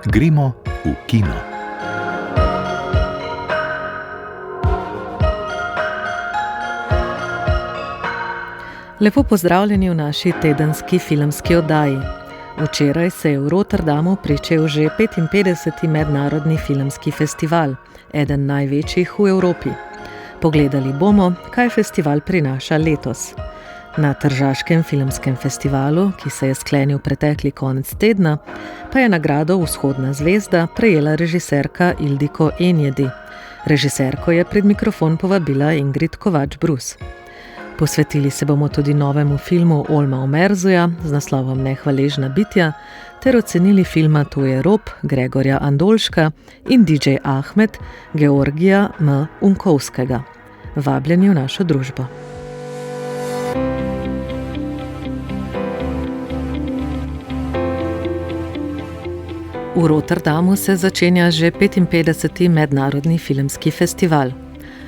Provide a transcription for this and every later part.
Gremo v kino. Lepo pozdravljeni v naši tedenski filmski oddaji. Včeraj se je v Rotterdamu pričel že 55. mednarodni filmski festival, eden največjih v Evropi. Pogledali bomo, kaj festival prinaša letos. Na Tržaškem filmskem festivalu, ki se je sklenil pretekli konec tedna, pa je nagrado Vzhodna zvezda prejela režiserka Ildiko Enjedi. Režiserko je pred mikrofon povabila Ingrid Kovač-Brus. Posvetili se bomo tudi novemu filmu Olma Omerzuja z naslovom Nehvaležna bitja ter ocenili filma To je rob Gregorja Andolška in DJ Ahmed Georgija M. Unkovskega. Vabljeni v našo družbo. V Rotterdamu se začenja že 55. mednarodni filmski festival.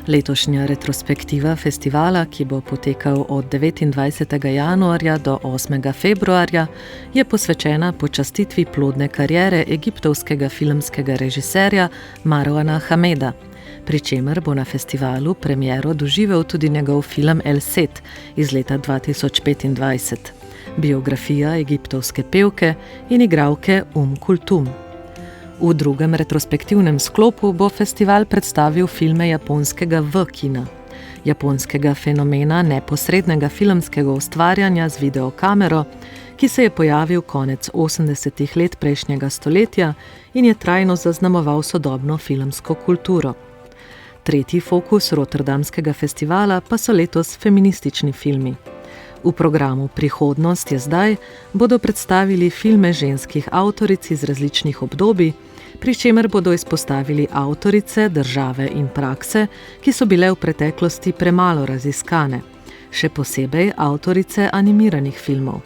Letošnja retrospektiva festivala, ki bo potekal od 29. januarja do 8. februarja, je posvečena počastitvi plodne kariere egiptovskega filmskega režiserja Marwana Hameda, pri čemer bo na festivalu premiero doživel tudi njegov film El Set iz leta 2025, biografija egiptovske pevke in igralke Kulthum. V drugem retrospektivnem sklopu bo festival predstavil filme japonskega V-kina, japonskega fenomena neposrednega filmskega ustvarjanja z videokamero, ki se je pojavil konec 80. let prejšnjega stoletja in je trajno zaznamoval sodobno filmsko kulturo. Tretji fokus Rotterdamskega festivala pa so letos feministični filmi. V programu Prihodnost je zdaj bodo predstavili filme ženskih avtoric iz različnih obdobij, pri čemer bodo izpostavili avtorice, države in prakse, ki so bile v preteklosti premalo raziskane, še posebej avtorice animiranih filmov.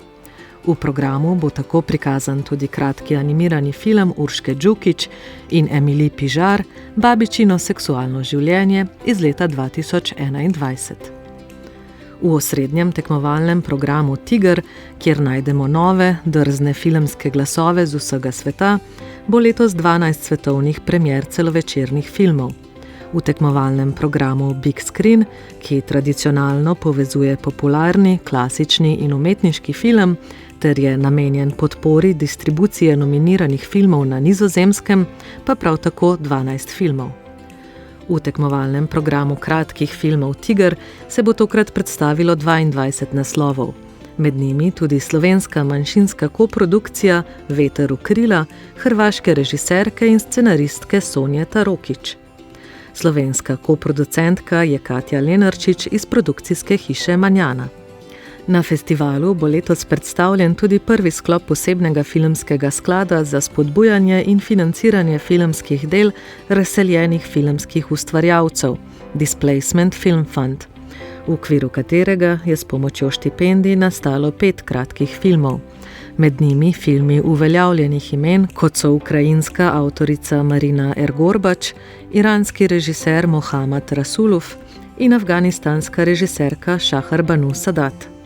V programu bo tako prikazan tudi kratki animirani film Urške Đukić in Emily Pižar, Babičino seksualno življenje iz leta 2021. V osrednjem tekmovalnem programu Tiger, kjer najdemo nove, drzne filmske glasove z vsega sveta, bo letos 12 svetovnih premier celovečernih filmov. V tekmovalnem programu Big Screen, ki tradicionalno povezuje popularni, klasični in umetniški film, ter je namenjen podpori distribucije nominiranih filmov na Nizozemskem, pa prav tako 12 filmov. V tekmovalnem programu kratkih filmov Tiger se bo tokrat predstavilo 22 naslovov. Med njimi tudi slovenska manjšinska koprodukcija Veter v krila, hrvaške režiserke in scenaristke Sonjeta Rokić. Slovenska koproducentka je Katja Lenarčič iz produkcijske hiše Manjana. Na festivalu bo letos predstavljen tudi prvi sklop posebnega filmskega sklada za spodbujanje in financiranje filmskih del razseljenih filmskih ustvarjalcev, Displacement Film Fund, v okviru katerega je s pomočjo štipendij nastalo 5 kratkih filmov. Med njimi filmi uveljavljenih imen, kot so ukrajinska avtorica Marina Ergorbač, iranski režiser Mohammad Rasulov in afganistanska režiserka Shaharbanu Sadat.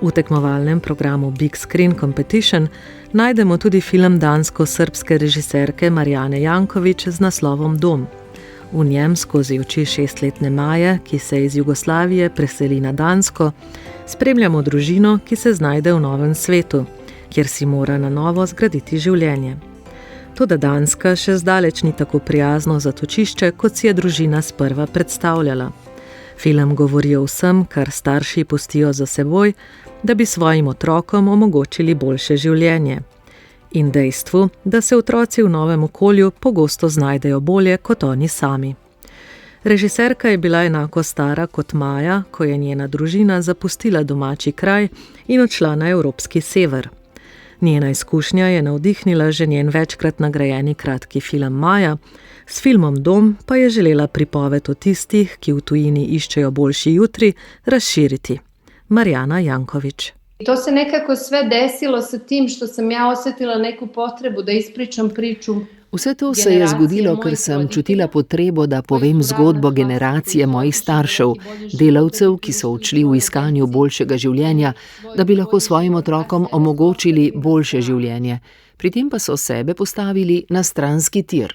V tekmovalnem programu Big Screen Competition najdemo tudi film dansko-srbske režiserke Marjane Janković z naslovom Dom. V njem skozi oči 6-letne Maje, ki se iz Jugoslavije preseli na Dansko, spremljamo družino, ki se znajde v novem svetu, kjer si mora na novo zgraditi življenje. Toda Danska še zdaleč ni tako prijazno zatočišče, kot si je družina sprva predstavljala. Film govori o vsem, kar starši pustijo za seboj, da bi svojim otrokom omogočili boljše življenje. In dejstvu, da se otroci v novem okolju pogosto znajdejo bolje kot oni sami. Režiserka je bila enako stara kot Maja, ko je njena družina zapustila domači kraj in odšla na evropski sever. Njena izkušnja je navdihnila že njen večkrat nagrajeni kratki film Maja, s filmom Dom pa je želela pripoved o tistih, ki v tujini iščejo boljši jutri, razširiti. Marjana Janković. To se nekako sve desilo sa tim što sam ja osjetila neku potrebu da ispričam priču Vse to se je zgodilo, ker sem čutila potrebo, da povem zgodbo generacije mojih staršev, delavcev, ki so odšli v iskanju boljšega življenja, da bi lahko svojim otrokom omogočili boljše življenje. Pri tem pa so sebe postavili na stranski tir.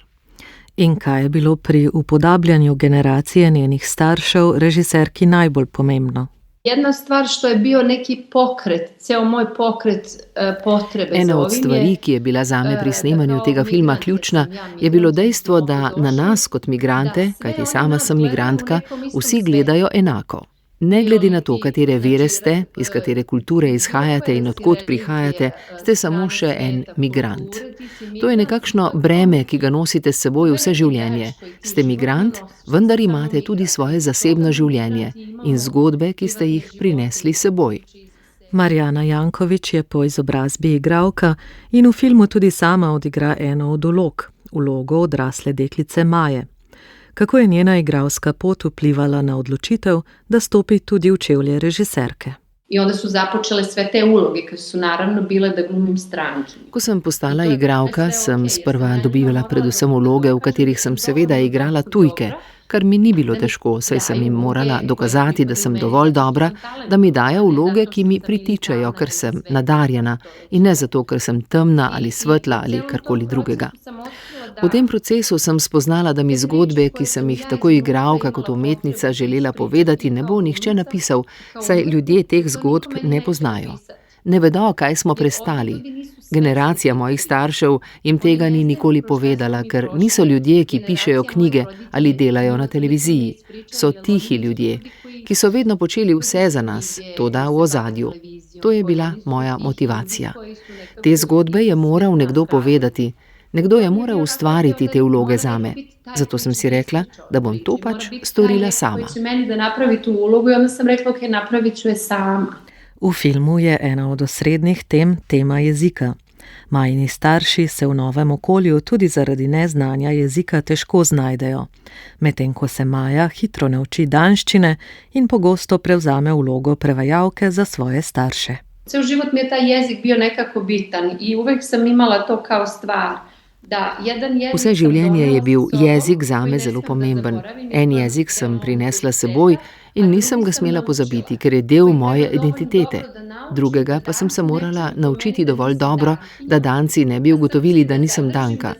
In kaj je bilo pri upodabljanju generacije njenih staršev režiserki najbolj pomembno? Jedna stvar, što je bio neki pokret, ceo moj pokret potrebe za ovim je... Ena od stvari, ki je bila zame pri snemanju tega filma ključna, je bilo dejstvo, da na nas kot migrante, kajti sama sem migrantka, vsi gledajo enako. Ne glede na to, katere vere ste, iz katere kulture izhajate in od kod prihajate, ste samo še en migrant. To je nekakšno breme, ki ga nosite s seboj vse življenje. Ste migrant, vendar imate tudi svoje zasebno življenje in zgodbe, ki ste jih prinesli s seboj. Marjana Janković je po izobrazbi igralka in v filmu tudi sama odigra eno od vlog, vlogo odrasle deklice Maje. Kako je njena igralska pot vplivala na odločitev, da stopi tudi v čevlje režiserke? I onda su započele sve te uloge, koje su naravno bile da glumim strankinju. Ko sem postala igralka, sem sprva dobivala predvsem vloge, v katerih sem seveda igrala tujke, kar mi ni bilo težko, saj sem jim morala dokazati, da sem dovolj dobra, da mi dajo vloge, ki mi pritičajo, ker sem nadarjena in ne zato, ker sem temna ali svetla ali karkoli drugega. V tem procesu sem spoznala, da mi zgodbe, ki sem jih tako igralka kot umetnica želela povedati, ne bo nihče napisal, saj ljudje teh zgodb ne poznajo. Ne vedo, kaj smo prestali. Generacija mojih staršev jim tega ni nikoli povedala, ker niso ljudje, ki pišejo knjige ali delajo na televiziji. So tihi ljudje, ki so vedno počeli vse za nas, toda v ozadju. To je bila moja motivacija. Te zgodbe je moral nekdo povedati. Nekdo je moral ustvariti te vloge zame. Zato sem si rekla, da bom to pač storila sama. V filmu je ena od osrednjih tem tema jezika. Majini starši se v novem okolju tudi zaradi neznanja jezika težko znajdejo, medtem ko se Maja hitro nauči danščine in pogosto prevzame vlogo prevajalke za svoje starše. Ceo život mi je taj jezik bio nekako bitan i uvek sam imala to kao stvar. Vse življenje je bil jezik zame zelo pomemben. En jezik sem prinesla s seboj in nisem ga smela pozabiti, ker je del moje identitete. Drugega pa sem se morala naučiti dovolj dobro, da Danci ne bi ugotovili, da nisem Danka.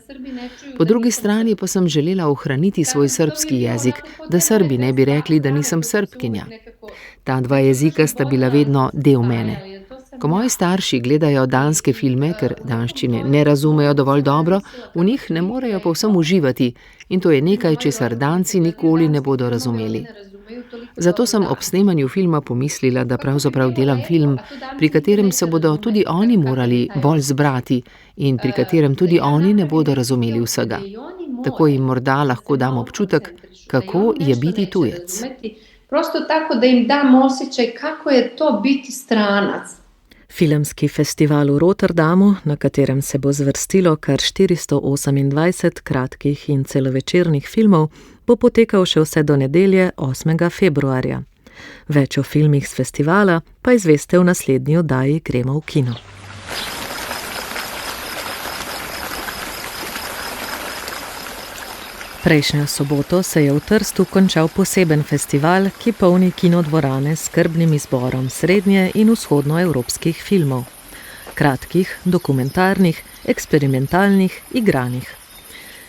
Po drugi strani pa sem želela ohraniti svoj srbski jezik, da Srbi ne bi rekli, da nisem Srbkinja. Ta dva jezika sta bila vedno del mene. Ko moji starši gledajo danske filme, ker danščine ne razumejo dovolj dobro, v njih ne morejo povsem uživati in to je nekaj, česar Danci nikoli ne bodo razumeli. Zato sem ob snemanju filma pomislila, da pravzaprav delam film, pri katerem se bodo tudi oni morali bolj zbrati in pri katerem tudi oni ne bodo razumeli vsega. Tako jim morda lahko dam občutek, kako je biti tujec. Prosto tako, da jim dam osjećaj, kako je to biti stranac. Filmski festival v Rotterdamu, na katerem se bo zvrstilo kar 428 kratkih in celovečernih filmov, bo potekal še vse do nedelje 8. februarja. Več o filmih s festivala pa izveste v naslednji oddaji Gremo v kino. Prejšnjo soboto se je v Trstu končal poseben festival, ki polni kinodvorane s skrbnim izborom srednje- in vzhodnoevropskih filmov. Kratkih, dokumentarnih, eksperimentalnih, igranih.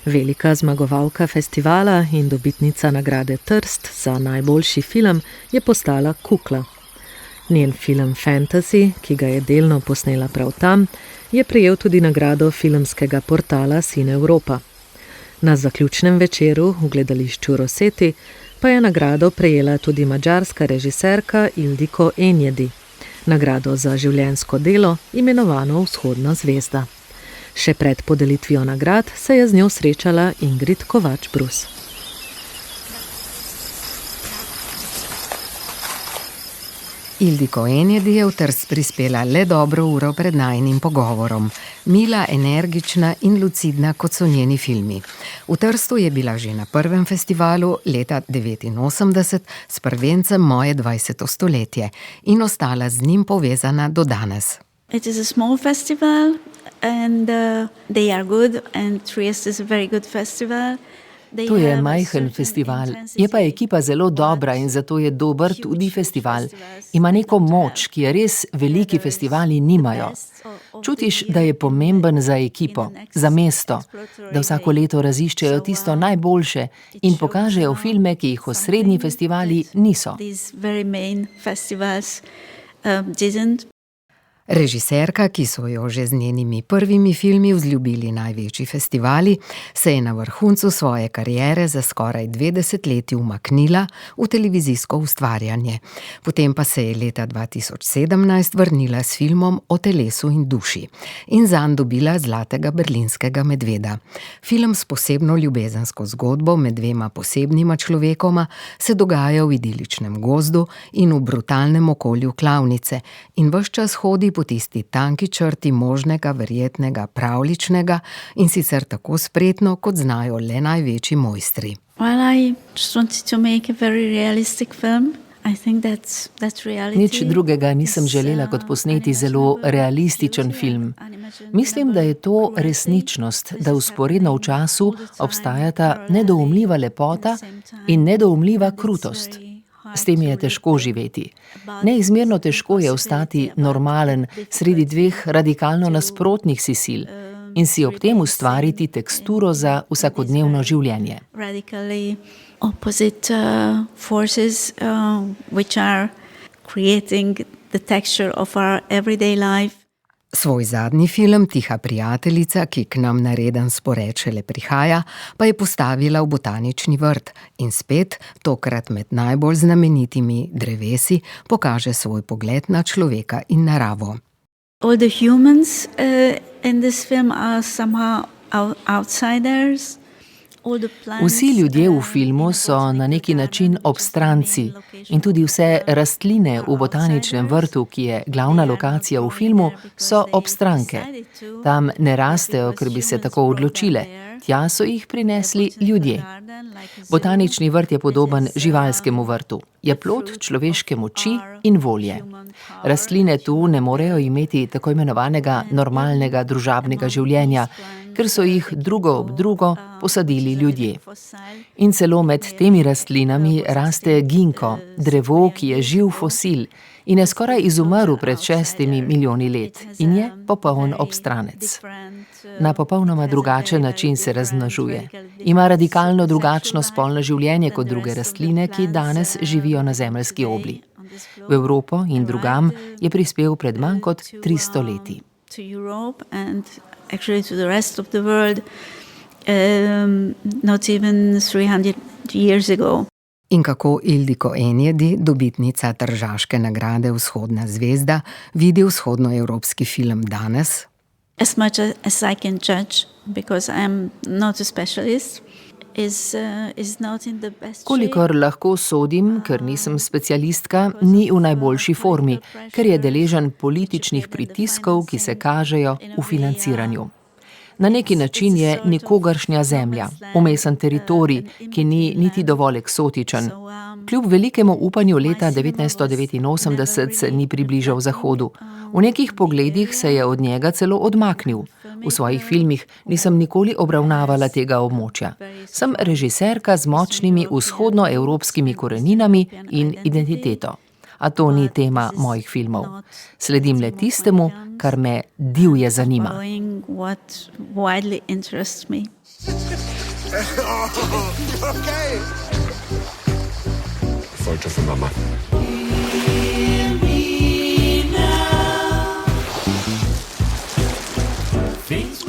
Velika zmagovalka festivala in dobitnica nagrade Trst za najboljši film je postala Kukla. Njen film Fantasy, ki ga je delno posnela prav tam, je prejel tudi nagrado filmskega portala Cine Europa. Na zaključnem večeru v gledališču Roseti pa je nagrado prejela tudi madžarska režiserka Ildiko Enjedi, nagrado za življenjsko delo, imenovano Vzhodna zvezda. Še pred podelitvijo nagrad se je z njo srečala Ingrid Kovač-Brus. Ildiko Enjedi je v Trst prispela le dobro uro pred najinim pogovorom. Mila, energična in lucidna, kot so njeni filmi. V Trstu je bila že na prvem festivalu leta 1989 s prvencem Moje 20. stoletje in ostala z njim povezana do danes. It is a small festival and they are good and Trieste is a very good festival. To je majhen festival, je pa ekipa zelo dobra in zato je dober tudi festival. Ima neko moč, ki je res veliki festivali nimajo. Čutiš, da je pomemben za ekipo, za mesto, da vsako leto raziščejo tisto najboljše in pokažejo filme, ki jih osrednji festivali niso. Režiserka, ki so jo že z njenimi prvimi filmi vzljubili največji festivali, se je na vrhuncu svoje kariere za skoraj 2 desetletji umaknila v televizijsko ustvarjanje. Potem pa se je leta 2017 vrnila s filmom O telesu in duši in zanj dobila zlatega berlinskega medveda. Film s posebno ljubezensko zgodbo med dvema posebnima človekoma se dogaja v idiličnem gozdu in v brutalnem okolju klavnice in ves čas hodi po tisti tanki črti možnega, verjetnega, pravličnega in sicer tako spretno, kot znajo le največji mojstri. Nič drugega nisem želela kot posneti zelo realističen film. Mislim, da je to resničnost, da vzporedno v času obstajata nedoumljiva lepota in nedoumljiva krutost. S tem je težko živeti. Neizmerno težko je ostati normalen sredi dveh radikalno nasprotnih si sil in si ob tem ustvariti teksturo za vsakodnevno življenje. Svoj zadnji film, Tiha prijateljica, ki k nam na reden spored šele prihaja, pa je postavila v botanični vrt in spet, tokrat med najbolj znamenitimi drevesi, pokaže svoj pogled na človeka in naravo. All the humans in this film are somehow outsiders. Vsi ljudje v filmu so na neki način obstranci in tudi vse rastline v botaničnem vrtu, ki je glavna lokacija v filmu, so obstranke. Tam ne rastejo, ker bi se tako odločile. Tja so jih prinesli ljudje. Botanični vrt je podoben živalskemu vrtu. Je plod človeške moči in volje. Rastline tu ne morejo imeti tako imenovanega normalnega družabnega življenja, ker so jih drugo ob drugo posadili ljudje. In celo med temi rastlinami raste ginko, drevo, ki je živ fosil in je skoraj izumrl pred 6 milijoni let in je popoln obstranec. Na popolnoma drugačen način se razmnožuje. Ima radikalno drugačno spolno življenje kot druge rastline, ki danes živijo na zemeljski obli. V Evropo in drugam je prispel pred manj kot 300 leti. Actually to the rest of the world, not even 300 years ago. In kako Ildiko Enjedi, dobitnica tržaške nagrade Vzhodna zvezda, vidi vzhodnoevropski film danes? As much as I can judge, because I am not a specialist, is not in the best shape. Kolikor lahko sodim, ker nisem specialistka, ni v najboljši formi, ker je deležen političnih pritiskov, ki se kažejo v financiranju. Na neki način je nikogaršnja zemlja, vmesen teritorij, ki ni niti dovolj eksotičen. Kljub velikemu upanju leta 1989 se ni približal Zahodu. V nekih pogledih se je od njega celo odmaknil. V svojih filmih nisem nikoli obravnavala tega območja. Sem režiserka z močnimi vzhodnoevropskimi koreninami in identiteto. A to ni tema mojih filmov. Sledim le tistemu, kar me divje zanima. Foto für Mama.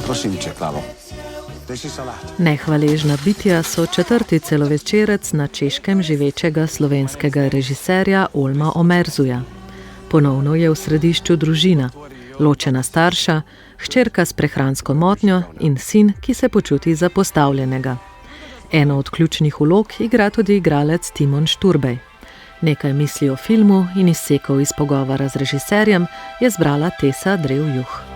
Prosim če, Klavo. Nehvaležna bitja so 4. celovečerec na Češkem živečega slovenskega režiserja Olma Omerzuja. Ponovno je v središču družina, ločena starša, hčerka s prehransko motnjo in sin, ki se počuti zapostavljenega. Eno od ključnih vlog igra tudi igralec Timon Šturbej. Nekaj misli o filmu in izsekov iz pogovora z režiserjem je zbrala Tesa Drev-Juh.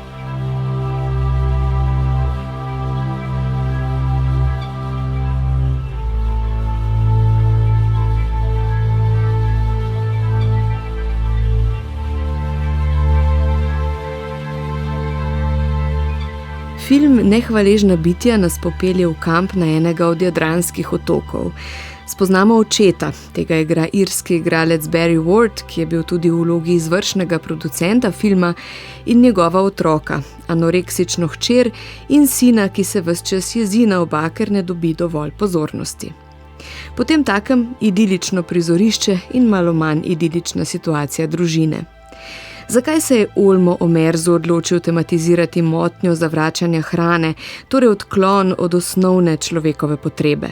Film Nehvaležna bitja nas popelje v kamp na enega od jadranskih otokov. Spoznamo očeta, tega igra irski igralec Barry Ward, ki je bil tudi v vlogi izvršnega producenta filma, in njegova otroka, anoreksično hčer in sina, ki se ves čas jezi na oba, ker ne dobi dovolj pozornosti. Potem takem idilično prizorišče in malo manj idilična situacija družine. Zakaj se je Olmo Omerzu odločil tematizirati motnjo zavračanja hrane, torej odklon od osnovne človekove potrebe?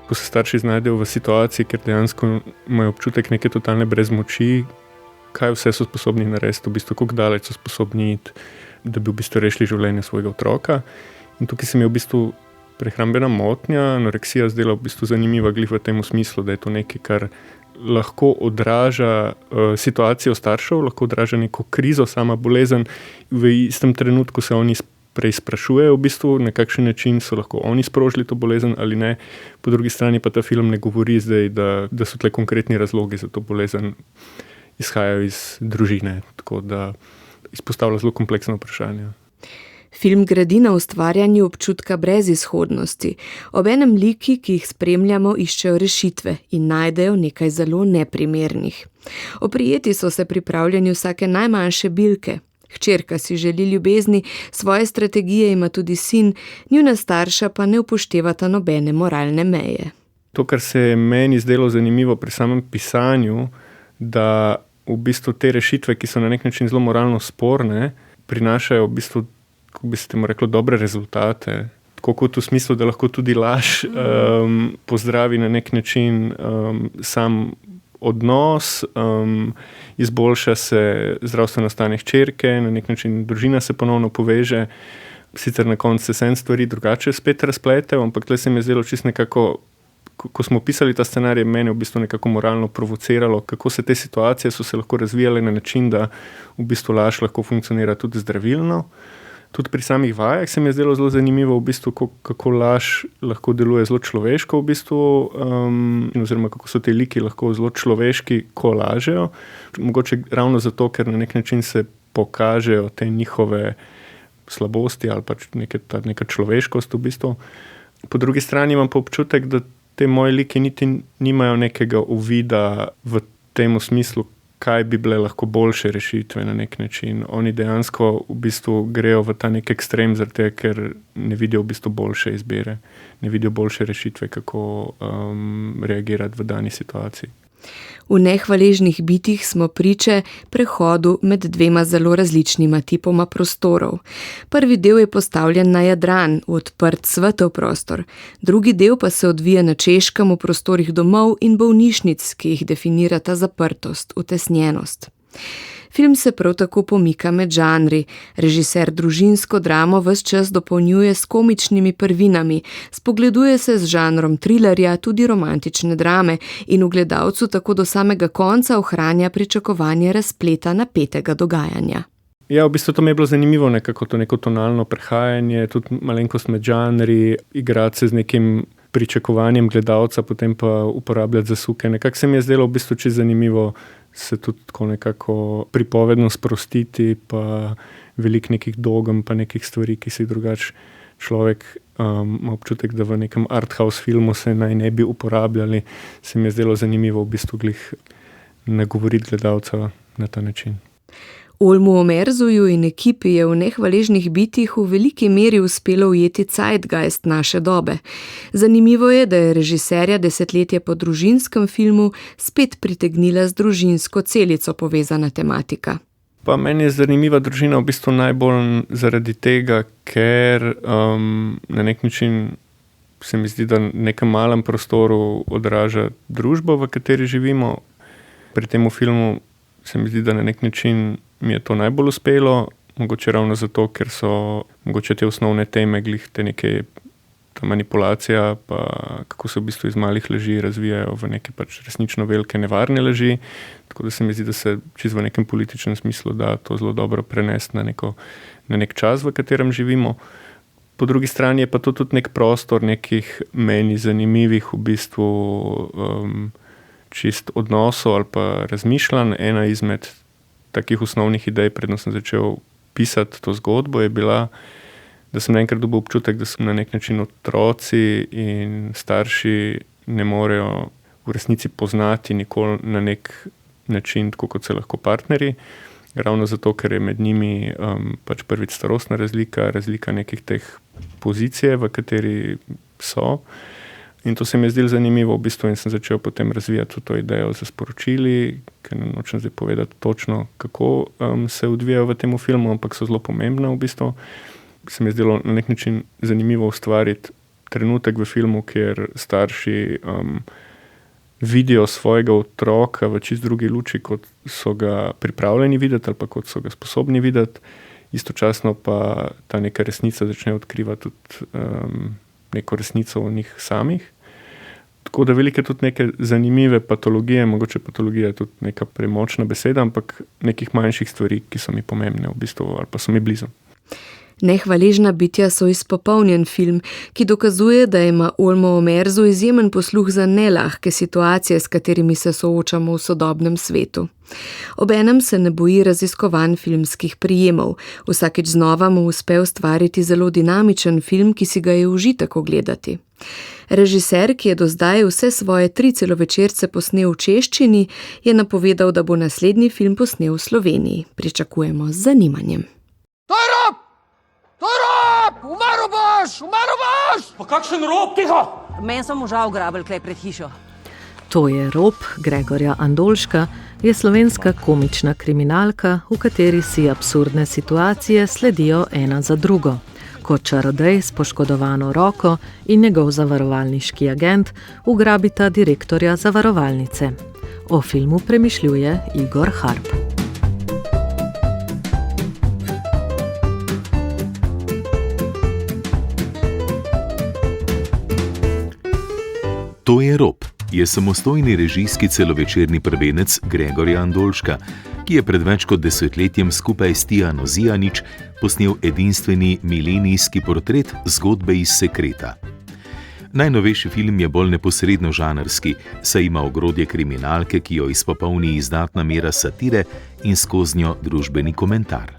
Ko se starši znajdejo v situaciji, ker dejansko imajo občutek neke totalne brezmoči, kaj vse so sposobni narediti, v bistvu, kako daleč so sposobni iti, da bi v bistvu rešili življenje svojega otroka. In tukaj se mi je v bistvu prehrambena motnja, anoreksija zdela v bistvu zanimiva glih v tem smislu, da je to nekaj, kar lahko odraža situacijo staršev, lahko odraža neko krizo, sama bolezen. V istem trenutku se oni preizprašujejo v bistvu, na kakšen način so lahko oni sprožili to bolezen ali ne. Po drugi strani pa ta film ne govori zdaj, da so tle konkretni razlogi za to bolezen izhajajo iz družine, tako da izpostavlja zelo kompleksno vprašanje. Film gradi na ustvarjanju občutka brezizhodnosti. Obenem liki, ki jih spremljamo, iščejo rešitve in najdejo nekaj zelo neprimernih. Oprijeti so se pripravljeni vsake najmanjše bilke. Hčerka si želi ljubezni, svoje strategije ima tudi sin, njuna starša pa ne upoštevata nobene moralne meje. To, kar se je meni zdelo zanimivo pri samem pisanju, da v bistvu te rešitve, ki so na nek način zelo moralno sporne, prinašajo v bistvu, kako bi se temu reklo, dobre rezultate. Tako kot v smislu, da lahko tudi laž pozdravi na nek način sam odnos, izboljša se zdravstveno stanje hčerke, na nek način družina se ponovno poveže, sicer na koncu se vseeno stvari drugače spet razpletejo, ampak tle se mi je zdelo čisto nekako, ko smo pisali ta scenarij, mene v bistvu nekako moralno provociralo, kako se te situacije so se lahko razvijale na način, da v bistvu laž lahko funkcionira tudi zdravilno. Tudi pri samih vajah se mi je zdelo zelo zanimivo, v bistvu, kako laž lahko deluje zelo človeško, v bistvu, oziroma kako so te liki lahko zelo človeški, ko lažejo. Mogoče ravno zato, ker na nek način se pokažejo te njihove slabosti ali pač neka človeškost v bistvu. Po drugi strani imam pa občutek, da te moje liki niti nimajo nekega uvida v tem smislu, kaj bi bile lahko boljše rešitve na nek način. Oni dejansko v bistvu grejo v ta nek ekstrem, zato ker ne vidijo v bistvu boljše izbire, ne vidijo boljše rešitve, kako reagirati v dani situaciji. V Nehvaležnih bitjih smo priče prehodu med dvema zelo različnima tipoma prostorov. Prvi del je postavljen na Jadran, v odprt svetov prostor, drugi del pa se odvija na Češkem v prostorih domov in bolnišnic, ki jih definirata zaprtost, utesnjenost. Film se prav tako pomika med žanri. Režiser družinsko dramo ves čas dopolnjuje s komičnimi prvinami, spogleduje se z žanrom trilerja, tudi romantične drame in v gledalcu tako do samega konca ohranja pričakovanje razpleta napetega dogajanja. Ja, v bistvu to mi je bilo zanimivo, nekako to neko tonalno prehajanje, tudi malenkost med žanri, igrati se z nekim pričakovanjem gledalca, potem pa uporabljati zasuke. Nekako se mi je zdelo v bistvu čisto zanimivo se tudi tako nekako pripovedno sprostiti, pa veliko nekih dogem, pa nekih stvari, ki si drugače človek ima občutek, da v nekem arthouse filmu se naj ne bi uporabljali. Se mi je zdelo zanimivo v bistvu glih nagovoriti gledalca na ta način. Olmu Omerzuju in ekipi je v Nehvaležnih bitjih v veliki meri uspelo ujeti zeitgeist naše dobe. Zanimivo je, da je režiserja desetletje po družinskem filmu spet pritegnila z družinsko celico povezana tematika. Pa meni je zanimiva družina v bistvu najbolj zaradi tega, ker na nek način se mi zdi, da v nekem malem prostoru odraža družbo, v kateri živimo. Pri tem filmu se mi zdi, da na nek način mi je to najbolj uspelo, mogoče ravno zato, ker so mogoče te osnovne teme, glih te neke ta manipulacija, pa kako se v bistvu iz malih laži razvijajo v neke pač resnično velike nevarne laži. Tako da se mi zdi, da se čisto v nekem političnem smislu da to zelo dobro prenesti na nek čas, v katerem živimo. Po drugi strani je pa to tudi nek prostor nekih meni zanimivih v bistvu čist odnosov ali pa razmišljanj. Ena izmed takih osnovnih idej, predno sem začel pisati to zgodbo, je bila, da sem naenkrat dobil občutek, da so na nek način otroci in starši ne morejo v resnici poznati nikoli na nek način, tako kot se lahko partnerji. Ravno zato, ker je med njimi pač prvič starostna razlika nekih teh pozicij, v kateri so. In to se mi je zdelo zanimivo v bistvu in sem začel potem razvijati to idejo za sporočili, ker ne nočem zdaj povedati točno, kako se odvijajo v tem filmu, ampak so zelo pomembna v bistvu. Se mi je zdelo na nek način zanimivo ustvariti trenutek v filmu, kjer starši vidijo svojega otroka v čist drugi luči, kot so ga pripravljeni videti ali pa kot so ga sposobni videti. Istočasno pa ta neka resnica začne odkrivati tudi neko resnico o njih samih. Tako da velike tudi neke zanimive patologije, mogoče patologija je tudi neka premočna beseda, ampak nekih manjših stvari, ki so mi pomembne v bistvu ali pa so mi blizu. Nehvaležna bitja so izpopolnjen film, ki dokazuje, da ima Olmo Omerzu izjemen posluh za nelahke situacije, s katerimi se soočamo v sodobnem svetu. Obenem se ne boji raziskovanj filmskih prijemov. Vsakič znova mu uspe ustvariti zelo dinamičen film, ki si ga je užitek ogledati. Režiser, ki je do zdaj vse svoje 3 celovečerce posnel v češčini, je napovedal, da bo naslednji film posnel v Sloveniji. Pričakujemo z zanimanjem. To je rob! To je rob! Umaril boš! Pa kakšen rob, tiho! Meni so moža ugrabili klej pred hišo. To je Rob Gregorja Andolška, je slovenska komična kriminalka, v kateri si absurdne situacije sledijo ena za drugo. Kot čarodej s poškodovano roko in njegov zavarovalniški agent ugrabita direktorja zavarovalnice. O filmu premišljuje Igor Harp. To je Rob, je samostojni režijski celovečerni prvenec Gregorja Andolška, ki je pred več kot desetletjem skupaj s Tijano Zijanič posnel edinstveni milenijski portret zgodbe iz Sekreta. Najnovejši film je bolj neposredno žanrski, saj ima ogrodje kriminalke, ki jo izpopolni izdatna mera satire in skoznjo družbeni komentar.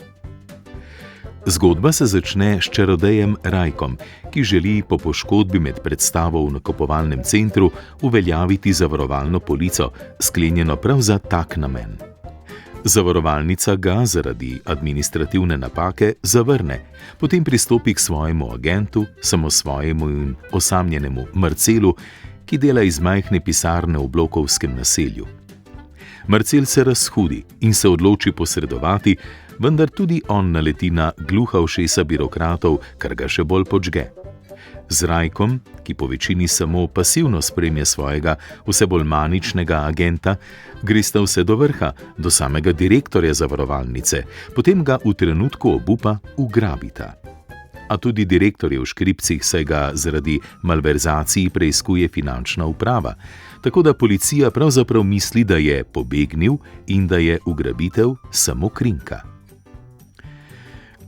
Zgodba se začne s čarodejem Rajkom, ki želi po poškodbi med predstavo v nakupovalnem centru uveljaviti zavarovalno polico, sklenjeno prav za tak namen. Zavarovalnica ga zaradi administrativne napake zavrne, potem pristopi k svojemu agentu, samosvojemu in osamljenemu Marcelu, ki dela iz majhne pisarne v blokovskem naselju. Marcel se razhudi in se odloči posredovati, vendar tudi on naleti na gluha ušesa birokratov, kar ga še bolj podžge. Z Rajkom, ki po večini samo pasivno spremlja svojega vse bolj maničnega agenta, gresta vse do vrha, do samega direktorja zavarovalnice, potem ga v trenutku obupa ugrabita. A tudi direktor je v škripcih, saj ga zaradi malverzacij preiskuje finančna uprava, tako da policija pravzaprav misli, da je pobegnil in da je ugrabitev samo krinka.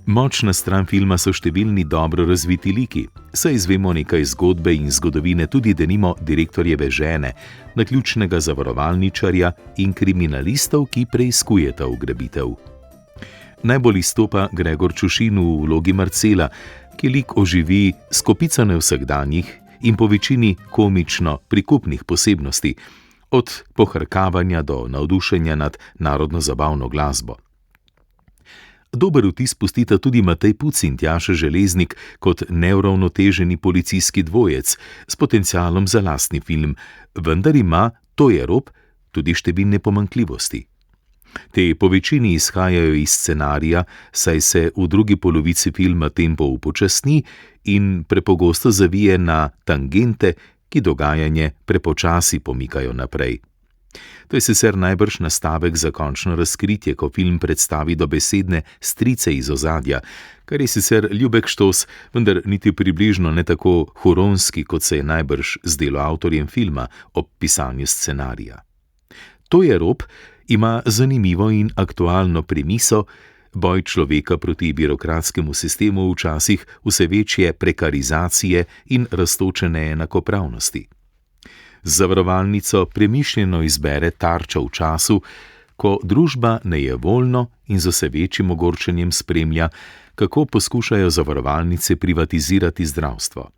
Močna stran filma so številni dobro razviti liki, saj izvemo nekaj zgodbe in zgodovine tudi denimo direktorjeve žene, naključnega zavarovalničarja in kriminalistov, ki preiskujeta ugrabitev. Najbolj izstopa Gregor Čušin v vlogi Marcela, ki lik oživi s kopico nevsakdanjih in po večini komično prikupnih posebnosti, od pohrkavanja do navdušenja nad narodno-zabavno glasbo. Dober vtis pustita tudi Matej Puc in Tjaša Železnik kot neuravnoteženi policijski dvojec s potencialom za lastni film, vendar ima To je Rob tudi številne pomanjkljivosti. Te po večini izhajajo iz scenarija, saj se v drugi polovici filma tempo upočasni in prepogosto zavije na tangente, ki dogajanje prepočasi pomikajo naprej. To je sicer najbrž nastavek za končno razkritje, ko film predstavi dobesedne strice iz ozadja, kar je sicer ljubek štos, vendar niti približno ne tako huronski, kot se je najbrž zdelo avtorjem filma ob pisanju scenarija. To je Rob ima zanimivo in aktualno premiso, boj človeka proti birokratskemu sistemu včasih vse večje prekarizacije in rastoče neenakopravnosti. Z zavarovalnico premišljeno izbere tarčo v času, ko družba nejevoljno in z vse večjim ogorčenjem spremlja, kako poskušajo zavarovalnice privatizirati zdravstvo.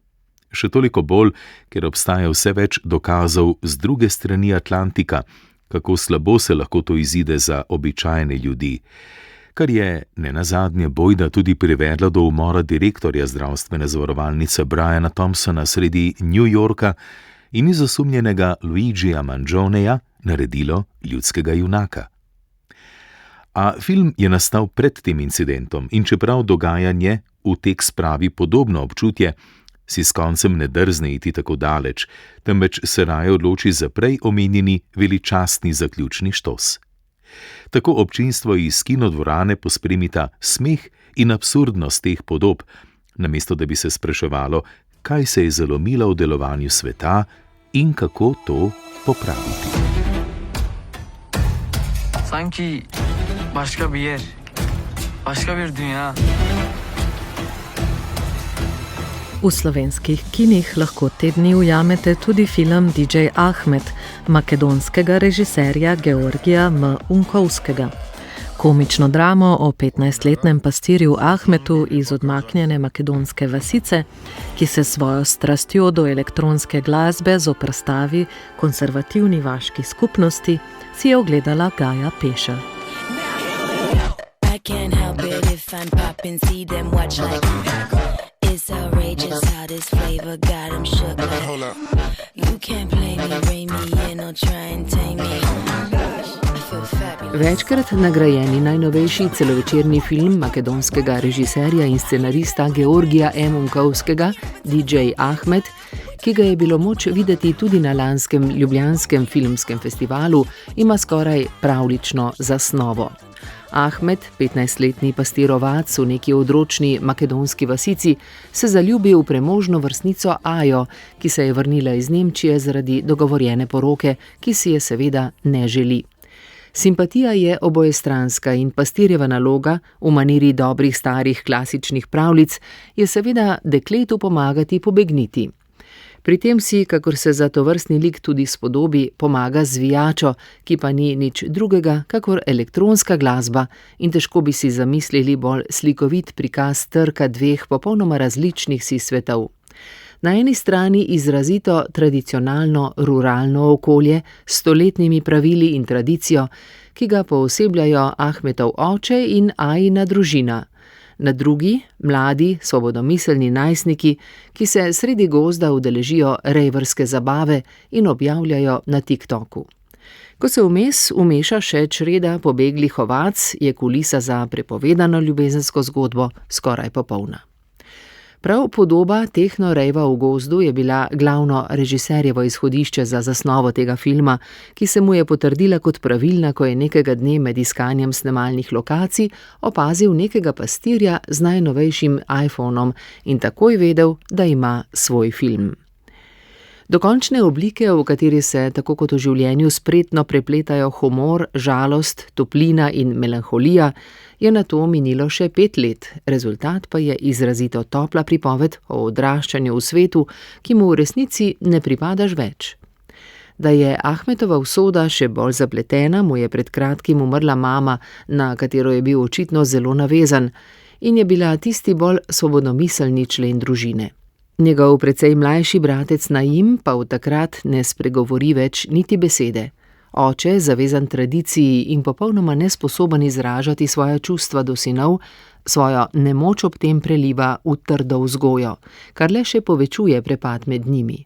Še toliko bolj, ker obstaja vse več dokazov z druge strani Atlantika, kako slabo se lahko to izide za običajne ljudi, kar je nenazadnje bojda tudi privedlo do umora direktorja zdravstvene zavarovalnice Briana Thompsona sredi New Yorka in iz osumljenega Luigija Mangioneja naredilo ljudskega junaka. A film je nastal pred tem incidentom in čeprav dogajanje v tek spravi podobno občutje, si s koncem ne drzne iti tako daleč, temveč se raje odloči za prej omenjeni veličastni zaključni štos. Tako občinstvo iz kinodvorane pospremita smeh in absurdnost teh podob, namesto da bi se spraševalo, kaj se je zalomilo v delovanju sveta in kako to popraviti. Sanki başka bir yer, başka bir dünya. V slovenskih kinih lahko te dni ujamete tudi film DJ Ahmed, makedonskega režiserja Georgija M. Unkovskega. Komično dramo o 15-letnem pastirju Ahmetu iz odmaknjene makedonske vasice, ki se svojo strastjo do elektronske glasbe zoperstavi konservativni vaški skupnosti, si je ogledala Gaja Pešelj. It's outrageous how this flavor got him shook like you can't play me, rein me in or try and tame me. I feel fabulous. Večkrat nagrajeni najnovejši celovečerni film makedonskega režiserja in scenarista Georgija M. Unkovskega, DJ Ahmed, ki ga je bilo moč videti tudi na lanskem ljubljanskem filmskem festivalu, ima skoraj pravljično zasnovo. Ahmed, 15-letni pastirovac v neki odročni makedonski vasici, se zaljubi v premožno vrstnico Ajo, ki se je vrnila iz Nemčije zaradi dogovorjene poroke, ki si je seveda ne želi. Simpatija je obojestranska in pastirjeva naloga, v maniri dobrih starih klasičnih pravljic, je seveda dekletu pomagati pobegniti. Pri tem si, kakor se za tovrstni lik tudi spodobi, pomaga zvijačo, ki pa ni nič drugega, kakor elektronska glasba, in težko bi si zamislili bolj slikovit prikaz trka dveh popolnoma različnih si svetov. Na eni strani izrazito tradicionalno ruralno okolje s stoletnimi pravili in tradicijo, ki ga poosebljajo Ahmetov oče in Ajina družina. Na drugi, mladi, svobodomiselni najstniki, ki se sredi gozda udeležijo rejverske zabave in objavljajo na TikToku. Ko se vmes umeša še čreda pobeglih ovac, je kulisa za prepovedano ljubezensko zgodbo skoraj popolna. Prav podoba tehno-rejva v gozdu je bila glavno režiserjevo izhodišče za zasnovo tega filma, ki se mu je potrdila kot pravilna, ko je nekega dne med iskanjem snemalnih lokacij opazil nekega pastirja z najnovejšim iPhonom in takoj vedel, da ima svoj film. Dokončne oblike, v kateri se, tako kot v življenju, spretno prepletajo humor, žalost, toplina in melanholija, je nato minilo še 5 let, rezultat pa je izrazito topla pripoved o odraščanju v svetu, ki mu v resnici ne pripadaš več. Da je Ahmetova usoda še bolj zapletena, mu je pred kratkim umrla mama, na katero je bil očitno zelo navezan, in je bila tisti bolj svobodomiselni člen družine. Njegov precej mlajši bratec Naim pa od takrat ne spregovori več niti besede. Oče, zavezan tradiciji in popolnoma nesposoben izražati svoja čustva do sinov, svojo nemoč ob tem preliva v trdo vzgojo, kar le še povečuje prepad med njimi.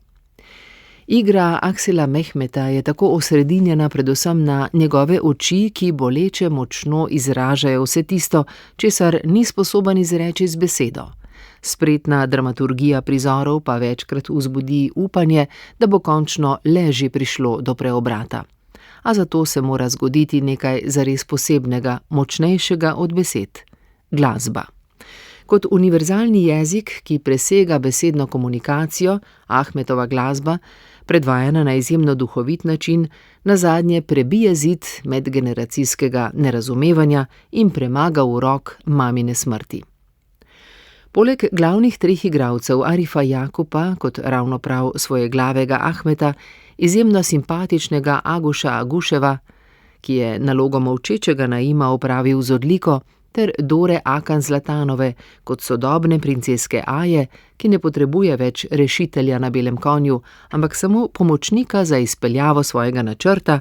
Igra Aksela Mehmeta je tako osredinjena predvsem na njegove oči, ki boleče močno izražajo vse tisto, česar ni sposoben izreči z besedo. Spretna dramaturgija prizorov pa večkrat vzbudi upanje, da bo končno le že prišlo do preobrata. A zato se mora zgoditi nekaj zares posebnega, močnejšega od besed – glasba. Kot univerzalni jezik, ki presega besedno komunikacijo, Ahmetova glasba, predvajana na izjemno duhovit način, nazadnje prebije zid medgeneracijskega nerazumevanja in premaga urok mamine smrti. Poleg glavnih 3 igralcev Arifa Jakupa, kot ravno prav svojeglavega Ahmeta, izjemno simpatičnega Aguša Aguševa, ki je nalogo molčečega Naima opravil z odliko, ter Dore Akan Zlatanove kot sodobne princeske Aje, ki ne potrebuje več rešitelja na belem konju, ampak samo pomočnika za izpeljavo svojega načrta.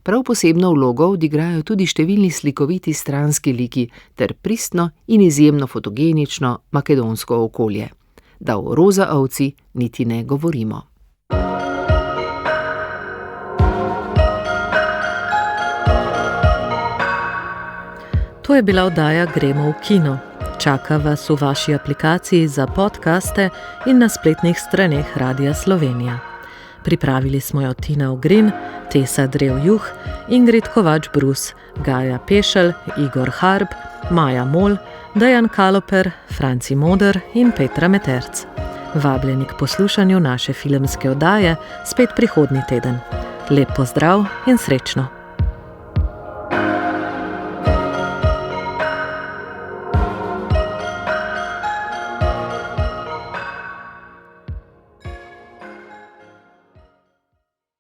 Prav posebno vlogo odigrajo tudi številni slikoviti stranski liki ter pristno in izjemno fotogenično makedonsko okolje. Da o roza ovci niti ne govorimo. To je bila oddaja Gremo v kino. Čaka vas v vaši aplikaciji za podcaste in na spletnih straneh Radia Slovenija. Pripravili smo jo Tina Ogrin, Tesa Drev-Juh, Ingrid Kovač-Brus, Gaja Pešelj, Igor Harb, Maja Mol, Dejan Kaloper, Franci Moder in Petra Meterc. Vabljeni k poslušanju naše filmske oddaje spet prihodnji teden. Lep pozdrav in srečno!